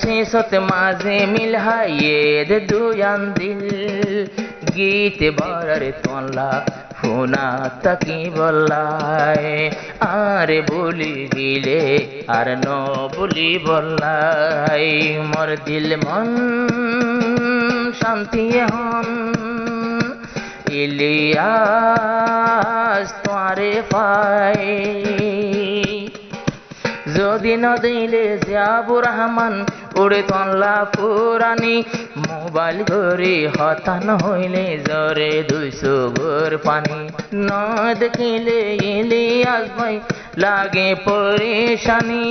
সিসত মাঝে মিল হাইয়ে দুয়ান দিল গীত বরার তোলা ফোনা তাকি বল্লাই আরে বলি গিলে আর ন বলি বল্লাই মোর দিল মন শান্তি হন ইলিয়াস তোরে পাই যদি ন দিলে জিয়াবুর রহমান উড়ে তনলা পুরানি মোবাইল ঘরে হতান হইলে জরে 200 গোর পানি ন দেখিলে ইলিয়াস ভাই লাগে পরেশানি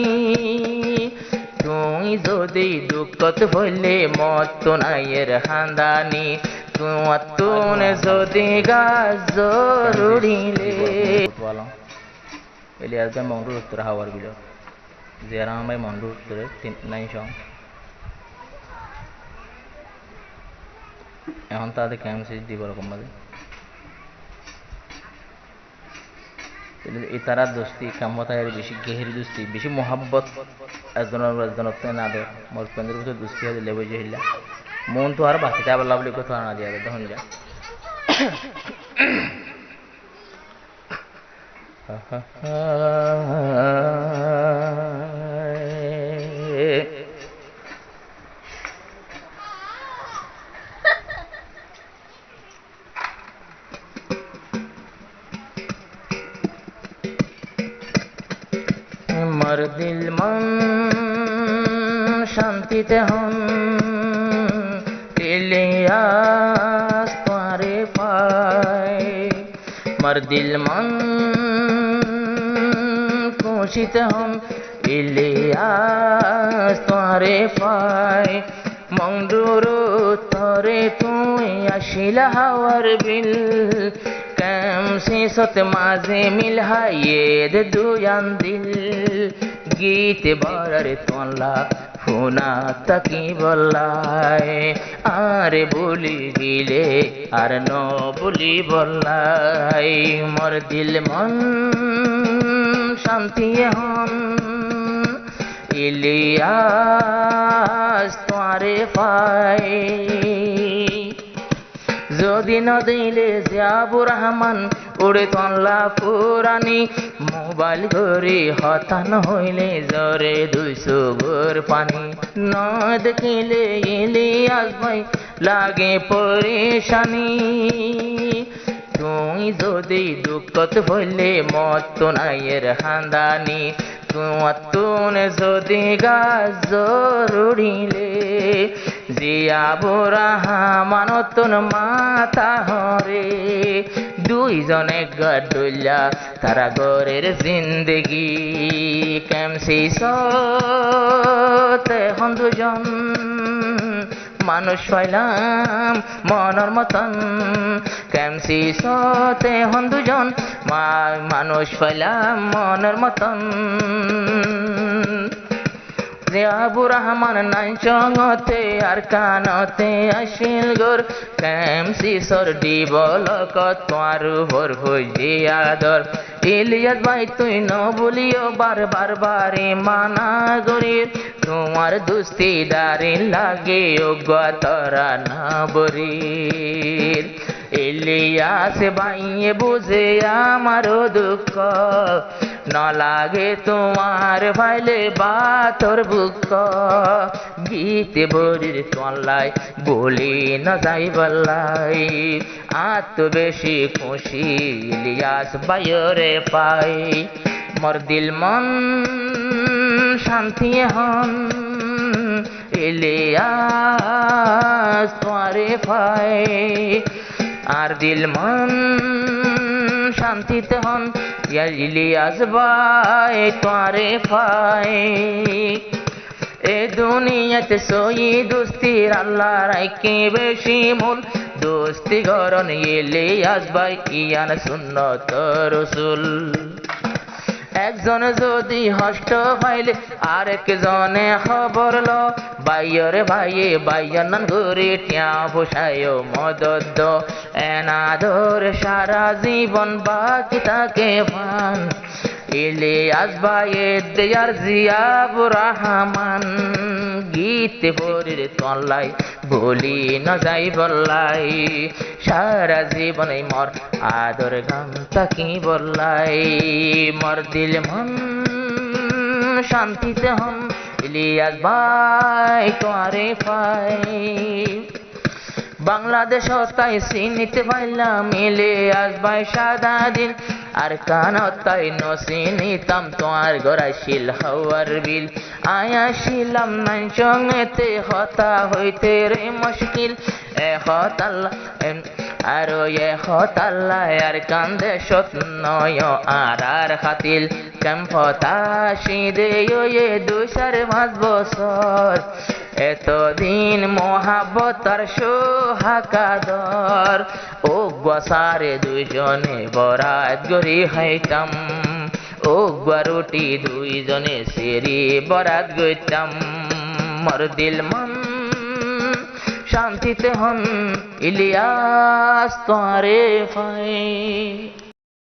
তুই যদি দুঃখত হইলে মত নাইয়ের হান্দানি তোমার তুনে যদি গাছ জরুরিলে ইলিয়াস ভাই মন্ডুর উত্তর হাওয়ার বিলো জিয়ারাম ভাই মন্ডুর উত্তরে 9 সং এখন তাদের ক্যাম্পসিস দিব রকম ভাবে এই তারা দোস্তি কামতায়ের বেশি গেহেরি দোস্তি বেশি মোহাব্বত একজনের না দে মোর কেন্দ্রের ভিতরে দোস্তি হয়ে লেবে জহিলা মন তো আর বাকি তা বলা বলি কথা না দিয়া তখন যা মোর দিল মন শান্তিতে হন ইলিয়াস তোরে পাই মোর দিল মন খুশিতে হন ইলিয়াস তোরে পাই মংডুর তরে তুই আসিলা হাওয়ার বিল সিসত মাঝে মিল হাইয়ে দুয়ান দিল গীত বরার তোলা ফোনা তাকি বল্লাই আরে বলি গিলে আর ন বলি বল্লাই মোর দিল মন শান্তি হন ইলিয়াস তোরে পাই যদি ন দিলে জিয়াবুর রহমান উড়ে তনলা পুরানি মোবাইল ঘরে হতান হইলে জরে 200 গোর পানি ন দেখিলে ইলিয়াস ভাই লাগে পরেশানি তুই যদি দুঃখত হইলে মত নাইয়ের হান্দানি তোমার তুনে যদি গাছ জরুরিলে জিয়াবুর রহমান তোর মাথা হরে দুইজনে গডুল্লা তারা গরের জিন্দগি ক্যাম্পসিসতে হন দুজন মানুষ পাইলাম মনের মতন ক্যাম্পসিসতে হন দুজন মানুষ পাইলাম মনের মতন জিয়াবুর রহমান নাই চঙতে আর কানতে আসিল গোর ক্যাম্পসিসর ডিবলক তোর ভোর হইয়ে আদর ইলিয়াস ভাই তুই ন বলিও বারবার বারে মানা গরির তোমার দুস্তি দারে লাগে ওগা তরা না বরির ইলিয়াস ভাই বুঝে আমারও দুঃখ ন লাগে তোমার ভাইলে বাতর বুক গীত বরির তোলাই বলি ন যাই বল্লাই আত বেশি খুশি ইলিয়াস ভাইরে পাই মোর দিল মন শান্তি হন ইলিয়াস তোরে পাই আর দিল মন শান্তিতে হন ইলিয়াস ভাই তোরে পাই এ দুনিয়াতে সই দোস্তির আল্লাহ রাইকে বেশি মূল দোস্তি গরন ইলিয়াস ভাই ইয়ান সুন্নত রাসূল একজন যদি হষ্ট পাইলে আরেকজনে খবর ল বাইরে ভাইয়ে বাইয়ান ঘুরে টিয়া বসায় মদত এনাদর সারা জীবন বাকি থাকে পান ইলিয়াস ভাইয়ের দেয়ার জিয়াবুর রহমান গি মাটিতে ভরির তলাই ভুলি না যাই বললাই সারা জীবনে মর আদর গান তাকি বললাই মর দিল মন শান্তিতে হন ইলিয়াস ভাই তোমারে পাই বাংলাদেশ তাই চিনিতে পাইলাম ইলিয়াস ভাই সাদা দিল আর কানতাই নচিনিতাম তোমার গড়াইছিল হাওয়ার বিল আয়াছিলাম নাই সঙ্গেতে হতা হইতে রে মুশকিল হতাল্লা আর হতাল্লা আর কান্দে সত্নয় আর খাতিল কেমফতাশি দে দুসার 5 বছর এতদিন মহাব্বতার সোহাকাদর ও বসারে দুইজনে বরাত গরি হাইতাম ও গরুটি দুইজনে সেরি বরাত গইতাম মর দিল মন শান্তিতে হন ইলিয়াস তোরে পাই